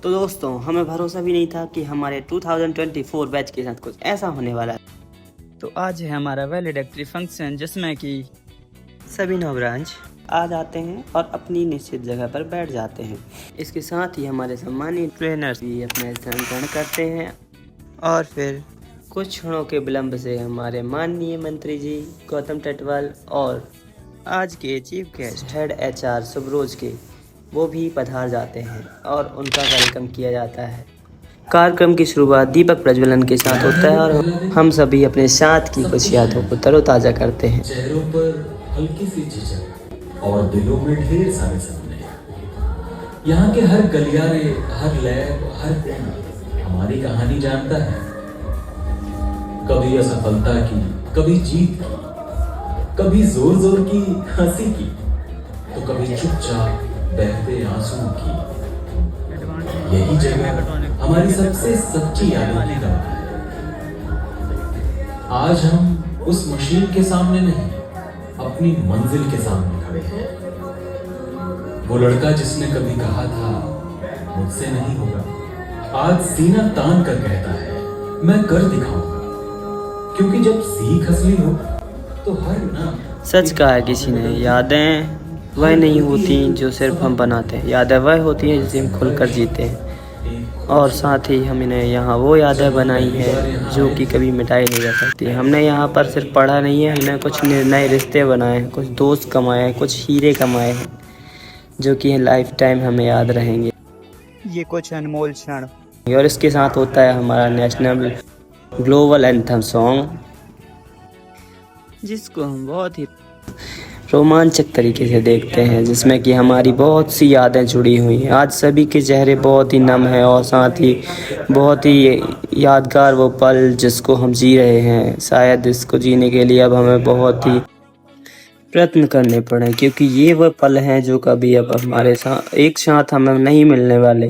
तो दोस्तों, हमें भरोसा भी नहीं था कि हमारे 2024 बैच के साथ कुछ ऐसा होने वाला है। तो आज है हमारा वैलिडेक्टरी फंक्शन, जिसमें कि सभी नवब्रांच आ जाते हैं और अपनी निश्चित जगह पर बैठ जाते हैं। इसके साथ ही हमारे सम्मानित ट्रेनर्स भी अपना स्थान ग्रहण करते हैं और फिर कुछ क्षणों के विलंब से हमारे माननीय मंत्री जी गौतम टेटवाल और आज के चीफ गेस्ट हेड HR सुब्रोज के वो भी पधार जाते हैं और उनका वेलकम किया जाता है। कार्यक्रम की शुरुआत दीपक प्रज्वलन के साथ होता है और हम सभी अपने साथ की कुछ यादों को तरोताज़ा करते हैं। चेहरों पर हल्की सी झिझक और दिलों में ढेर सारे सपने। यहाँ के हर गलियारे, हर लैब, हर कोना हमारी कहानी जानता है। कभी असफलता की, कभी जीत की, कभी जोर जोर की हंसी की, तो कभी चुपचाप बहते आंसुओं की। यही जगह हमारी सबसे सच्ची यादों की गवाह है। आज हम उस मशीन के सामने नहीं, अपनी मंजिल के सामने खड़े हैं। वो लड़का जिसने कभी कहा था मुझसे नहीं होगा, आज सीना तान कर कहता है मैं कर दिखाऊंगा। क्योंकि जब सीख असली हो तो हर ना सच कहा है किसी ने, यादें वह नहीं होती जो सिर्फ हम बनाते हैं, यादें वह होती हैं जिसे हम खुलकर जीते हैं। और साथ ही हमने यहाँ वो यादें बनाई हैं जो कि कभी मिटाई नहीं जा सकती। हमने यहाँ पर सिर्फ पढ़ा नहीं है, हमने कुछ नए रिश्ते बनाए हैं, कुछ दोस्त कमाए हैं, कुछ हीरे कमाए हैं जो कि लाइफ टाइम हमें याद रहेंगे। ये कुछ अनमोल क्षण। और इसके साथ होता है हमारा नेशनल ग्लोबल एंथम सॉन्ग, जिसको हम बहुत ही रोमांचक तरीके से देखते हैं, जिसमें कि हमारी बहुत सी यादें जुड़ी हुई हैं। आज सभी के चेहरे बहुत ही नम हैं और साथ ही बहुत ही यादगार वो पल जिसको हम जी रहे हैं। शायद इसको जीने के लिए अब हमें बहुत ही प्रयत्न करने पड़े, क्योंकि ये वो पल हैं जो कभी अब हमारे साथ एक साथ हमें नहीं मिलने वाले,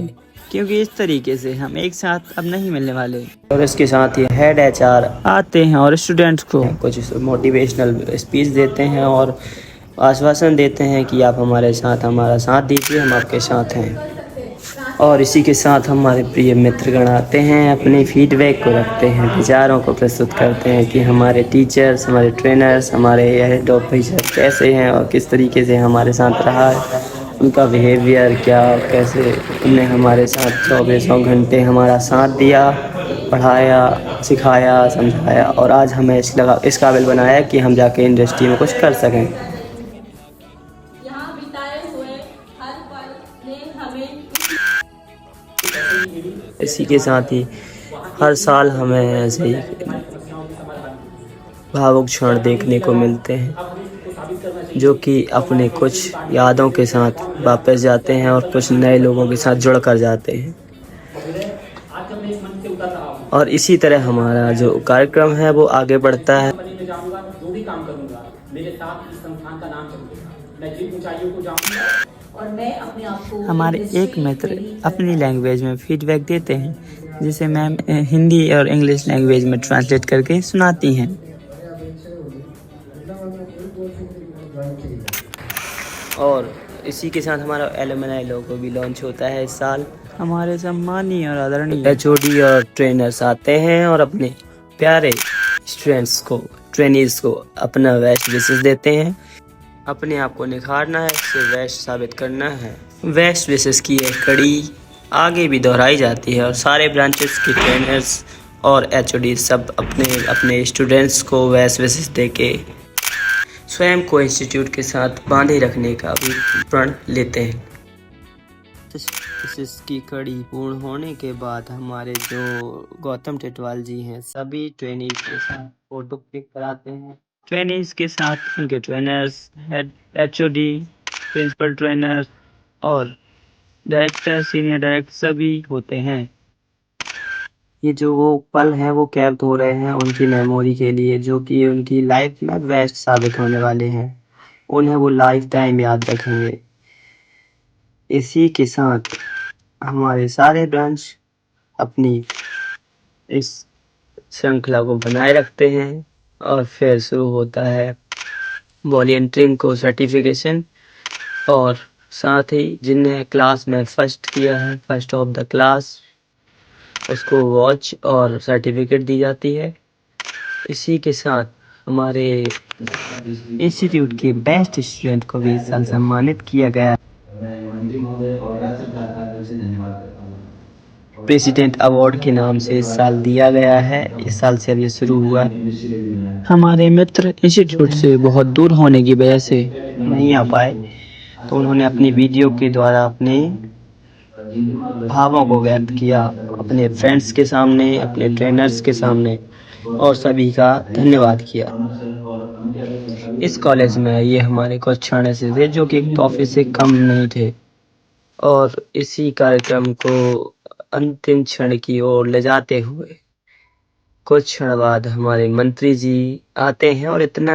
क्योंकि इस तरीके से हम एक साथ अब नहीं मिलने वाले। और इसके साथ ही हेड HR आते हैं और स्टूडेंट्स को कुछ मोटिवेशनल स्पीच देते हैं और आश्वासन देते हैं कि आप हमारे साथ हमारा साथ दीजिए, हम आपके साथ हैं। और इसी के साथ हमारे प्रिय मित्रगण आते हैं, अपने फीडबैक को रखते हैं, विचारों को प्रस्तुत करते हैं कि हमारे टीचर्स, हमारे ट्रेनर्स, हमारे हेड ऑफिसर कैसे हैं और किस तरीके से हमारे साथ रहा है, उनका बिहेवियर क्या, कैसे उन्होंने हमारे साथ 24 घंटे हमारा साथ दिया, पढ़ाया, सिखाया, समझाया और आज हमें इस काबिल बनाया कि हम जाके इंडस्ट्री में कुछ कर सकें। यहाँ बिताए हुए हर पल ने हमें इसी के साथ ही हर साल हमें ऐसे ही भावुक क्षण देखने को मिलते हैं, जो कि अपने कुछ यादों के साथ वापस जाते हैं और कुछ नए लोगों के साथ जुड़ कर जाते हैं। और इसी तरह हमारा जो कार्यक्रम है वो आगे बढ़ता है। हमारे एक मित्र अपनी लैंग्वेज में फीडबैक देते हैं, जिसे मैम हिंदी और इंग्लिश लैंग्वेज में ट्रांसलेट करके सुनाती हैं। और इसी के साथ हमारा एलुमनाई लोगो भी लॉन्च होता है इस साल। हमारे सम्मानीय और आदरणीय HOD और ट्रेनर्स आते हैं और अपने प्यारे स्टूडेंट्स को, ट्रेनीज को अपना बेस्ट विशेस देते हैं। अपने आप को निखारना है, इससे बेस्ट साबित करना है। बेस्ट विशेस की एक कड़ी आगे भी दोहराई जाती है और सारे ब्रांचेस के ट्रेनर्स और HOD सब अपने अपने स्टूडेंट्स को बेस्ट विशेस देके स्वयं को इंस्टीट्यूट के साथ बांधे रखने का भी प्रण लेते हैं। इसकी कड़ी पूर्ण होने के बाद हमारे जो गौतम टेटवाल जी हैं, सभी ट्रेनीज के साथ फोटो क्लिक कराते हैं। ट्रेनीज के साथ उनके trainers, head HOD, principal trainers और डायरेक्टर, सीनियर डायरेक्टर सभी होते हैं। ये जो वो पल हैं वो कैद हो रहे हैं उनकी मेमोरी के लिए, जो कि उनकी लाइफ में बेस्ट साबित होने वाले हैं। उन्हें वो लाइफ टाइम याद रखेंगे। इसी के साथ हमारे सारे ब्रांच अपनी इस श्रृंखला को बनाए रखते हैं और फिर शुरू होता है वॉलंटियरिंग को सर्टिफिकेशन और साथ ही जिनने क्लास में फर्स्ट किया है, फर्स्ट ऑफ द क्लास, उसको वॉच और सर्टिफिकेट दी जाती है। इसी के साथ हमारे इंस्टीट्यूट के बेस्ट स्टूडेंट को भी इस साल सम्मानित किया गया। प्रेसिडेंट अवार्ड के नाम से इस साल दिया गया है। इस साल से अब ये शुरू हुआ है। हमारे मित्र इंस्टीट्यूट से बहुत दूर होने की वजह से नहीं आ पाए, तो उन्होंने अपनी वीडियो के द्वारा अपने भावों को व्यक्त किया, अपने फ्रेंड्स के सामने, अपने ट्रेनर्स के सामने, और सभी का धन्यवाद किया। इस कॉलेज में ये हमारे कुछ क्षण ऐसे थे जो कि एक तोहफे से कम नहीं थे, और इसी कार्यक्रम को अंतिम क्षण की ओर ले जाते हुए कुछ क्षण बाद हमारे मंत्री जी आते हैं और इतना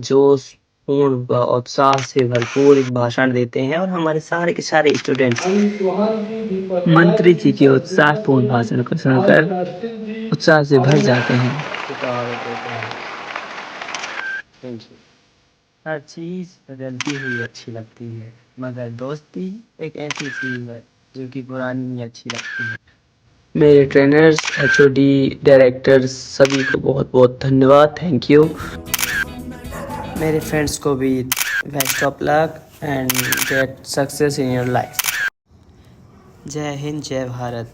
जोश पूर्ण व उत्साह से भरपूर एक भाषण देते हैं, और हमारे सारे के सारे स्टूडेंट्स मंत्री जी के उत्साहपूर्ण भाषण को सुनकर उत्साह से भर जाते हैं। हर चीज़ बदलती हुई अच्छी लगती है, मगर दोस्ती एक ऐसी चीज़ है जो कि पुरानी नहीं अच्छी लगती है। मेरे ट्रेनर्स, एचओडी, डायरेक्टर्स सभी को बहुत बहुत धन्यवाद, थैंक यू। मेरे फ्रेंड्स को भी best of luck and get success in your life. जय हिंद, जय भारत।